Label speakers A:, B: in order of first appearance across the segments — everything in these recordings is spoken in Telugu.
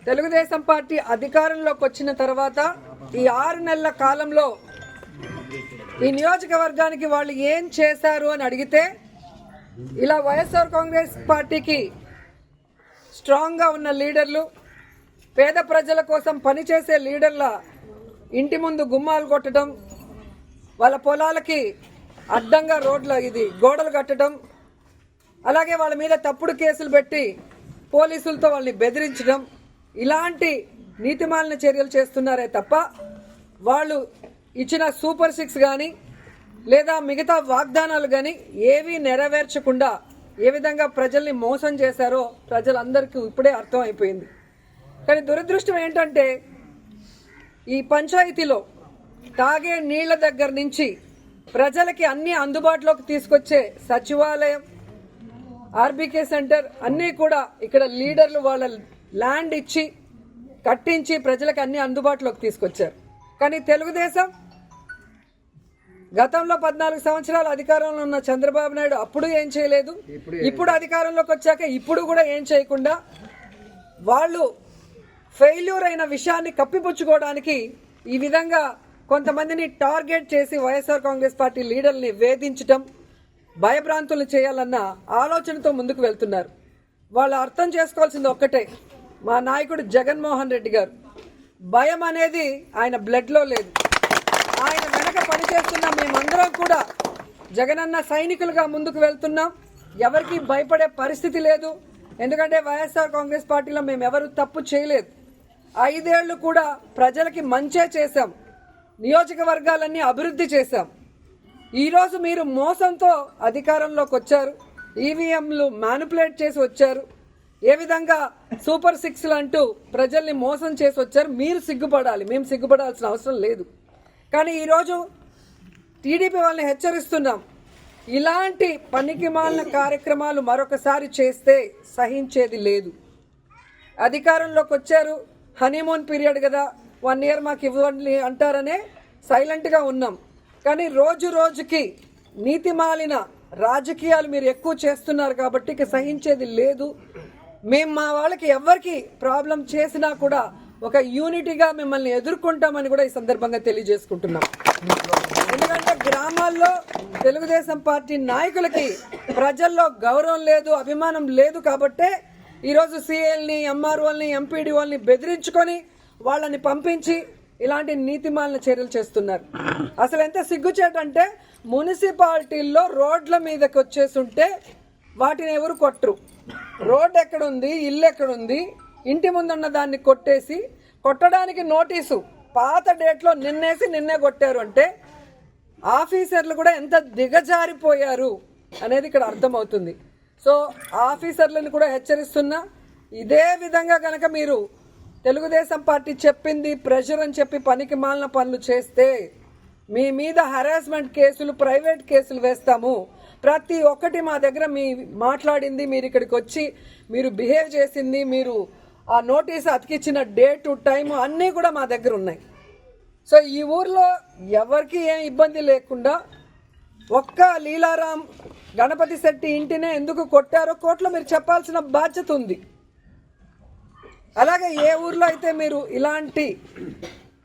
A: తెలుగుదేశం పార్టీ అధికారంలోకి వచ్చిన తర్వాత ఈ 6 నెలల కాలంలో ఈ నియోజకవర్గానికి వాళ్ళు ఏం చేశారు అని అడిగితే ఇలా వైఎస్ఆర్ కాంగ్రెస్ పార్టీకి స్ట్రాంగ్గా ఉన్న లీడర్లు, పేద ప్రజల కోసం పనిచేసే లీడర్ల ఇంటి ముందు గుమ్మాలు కొట్టడం, వాళ్ళ పొలాలకి అడ్డంగా గోడలు కట్టడం, అలాగే వాళ్ళ మీద తప్పుడు కేసులు పెట్టి పోలీసులతో వాళ్ళని బెదిరించడం, ఇలాంటి నీతిమాలిన చర్యలు చేస్తున్నారే తప్ప వాళ్ళు ఇచ్చిన సూపర్ 6 కానీ లేదా మిగతా వాగ్దానాలు కానీ ఏవీ నెరవేర్చకుండా ఏ విధంగా ప్రజల్ని మోసం చేశారో ప్రజలందరికీ ఇప్పుడే అర్థమైపోయింది. కానీ దురదృష్టం ఏంటంటే ఈ పంచాయతీలో తాగే నీళ్ల దగ్గర నుంచి ప్రజలకి అన్ని అందుబాటులోకి తీసుకొచ్చే సచివాలయం, ఆర్బీకే సెంటర్ అన్నీ కూడా ఇక్కడ లీడర్లు వాళ్ళ ల్యాండ్ ఇచ్చి కట్టించి ప్రజలకు అన్ని అందుబాటులోకి తీసుకొచ్చారు. కానీ తెలుగుదేశం గతంలో 14 సంవత్సరాలు అధికారంలో ఉన్న చంద్రబాబు నాయుడు అప్పుడు ఏం చేయలేదు, ఇప్పుడు అధికారంలోకి వచ్చాక ఇప్పుడు కూడా ఏం చేయకుండా వాళ్ళు ఫెయిల్యూర్ అయిన విషయాన్ని కప్పిపుచ్చుకోవడానికి ఈ విధంగా కొంతమందిని టార్గెట్ చేసి వైఎస్ఆర్ కాంగ్రెస్ పార్టీ లీడర్ని వేధించడం, భయభ్రాంతులు చేయాలన్న ఆలోచనతో ముందుకు వెళ్తున్నారు. వాళ్ళు అర్థం చేసుకోవాల్సింది ఒక్కటే, మా నాయకుడు జగన్మోహన్ రెడ్డి గారు భయం అనేది ఆయన బ్లడ్లో లేదు. ఆయన వెనక పనిచేస్తున్న మేమందరం కూడా జగనన్న సైనికులుగా ముందుకు వెళ్తున్నాం. ఎవరికి భయపడే పరిస్థితి లేదు. ఎందుకంటే వైఎస్ఆర్ కాంగ్రెస్ పార్టీలో మేము ఎవరు తప్పు చేయలేదు. 5 ఏళ్లు కూడా ప్రజలకి మంచే చేశాం, నియోజకవర్గాలన్నీ అభివృద్ధి చేశాం. ఈరోజు మీరు మోసంతో అధికారంలోకి వచ్చారు, ఈవీఎంలు మ్యానిపులేట్ చేసి వచ్చారు, ఏ విధంగా సూపర్ 6లు అంటూ ప్రజల్ని మోసం చేసి వచ్చారు. మీరు సిగ్గుపడాలి, మేము సిగ్గుపడాల్సిన అవసరం లేదు. కానీ ఈరోజు టీడీపీ వాళ్ళని హెచ్చరిస్తున్నాం, ఇలాంటి పనికిమాలిన కార్యక్రమాలు మరొకసారి చేస్తే సహించేది లేదు. అధికారంలోకి వచ్చారు, హనీమూన్ పీరియడ్ కదా, 1 ఇయర్ మాకు ఇవ్వండి అంటారనే సైలెంట్గా ఉన్నాం. కానీ రోజు రోజుకి నీతిమాలిన రాజకీయాలు మీరు ఎక్కువ చేస్తున్నారు కాబట్టి ఇక సహించేది లేదు. మేము మా వాళ్ళకి ఎవరికి ప్రాబ్లం చేసినా కూడా ఒక యూనిటీగా మిమ్మల్ని ఎదుర్కొంటామని కూడా ఈ సందర్భంగా తెలియజేసుకుంటున్నాం. ఎందుకంటే గ్రామాల్లో తెలుగుదేశం పార్టీ నాయకులకి ప్రజల్లో గౌరవం లేదు, అభిమానం లేదు కాబట్టే ఈరోజు సీఎల్ని, ఎంఆర్ఓల్ని, ఎంపీడీఓల్ని బెదిరించుకొని వాళ్ళని పంపించి ఇలాంటి నీతిమాలిన చర్యలు చేస్తున్నారు. అసలు ఎంత సిగ్గుచేటంటే మున్సిపాలిటీల్లో రోడ్ల మీదకి వచ్చేస్తుంటే వాటిని ఎవరు కొట్టరు. రోడ్డు ఎక్కడుంది, ఇల్లు ఎక్కడుంది, ఇంటి ముందున్న దాన్ని కొట్టడానికి నోటీసు పాత డేట్లో నిన్నే కొట్టారు అంటే ఆఫీసర్లు కూడా ఎంత దిగజారిపోయారు అనేది ఇక్కడ అర్థమవుతుంది. సో ఆఫీసర్లను కూడా హెచ్చరిస్తున్నా, ఇదే విధంగా కనుక మీరు తెలుగుదేశం పార్టీ చెప్పింది ప్రెషర్ అని చెప్పి పనికి మాలిన పనులు చేస్తే మీ మీద హరాస్మెంట్ కేసులు, ప్రైవేట్ కేసులు వేస్తాము. ప్రతి ఒక్కటి మా దగ్గర మీ మాట్లాడింది, మీరు ఇక్కడికి వచ్చి మీరు బిహేవ్ చేసింది, మీరు ఆ నోటీస్ అతికిచ్చిన డేటు, టైము అన్నీ కూడా మా దగ్గర ఉన్నాయి. సో ఈ ఊర్లో ఎవరికి ఏం ఇబ్బంది లేకుండా ఒక్క లీలారాం గణపతి శెట్టి ఇంటినే ఎందుకు కొట్టారో కోర్టులో మీరు చెప్పాల్సిన బాధ్యత ఉంది. అలాగే ఏ ఊర్లో అయితే మీరు ఇలాంటి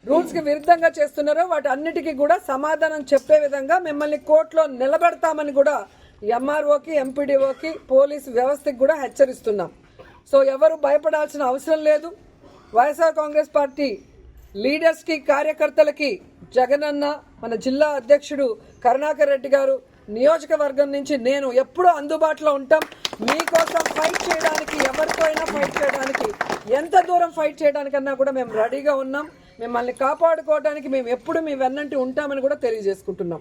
A: రూల్స్కి విరుద్ధంగా చేస్తున్నారో వాటి అన్నిటికీ కూడా సమాధానం చెప్పే విధంగా మిమ్మల్ని కోర్టులో నిలబెడతామని కూడా ఎంఆర్ఓకి, ఎంపీడీఓకి, పోలీసు వ్యవస్థకి కూడా హెచ్చరిస్తున్నాం. సో ఎవరు భయపడాల్సిన అవసరం లేదు. వైఎస్ఆర్ కాంగ్రెస్ పార్టీ లీడర్స్కి, కార్యకర్తలకి జగనన్న, మన జిల్లా అధ్యక్షుడు కరుణాకర్ రెడ్డి గారు, నియోజకవర్గం నుంచి నేను ఎప్పుడూ అందుబాటులో ఉంటాం. మీకోసం ఫైట్ చేయడానికి, ఎవరితో అయినా ఫైట్ చేయడానికి, ఎంత దూరం ఫైట్ చేయడానికన్నా కూడా మేము రెడీగా ఉన్నాం. మిమ్మల్ని కాపాడుకోవడానికి మేము ఎప్పుడు మీ వెన్నంటి ఉంటామని కూడా తెలియజేసుకుంటున్నాం.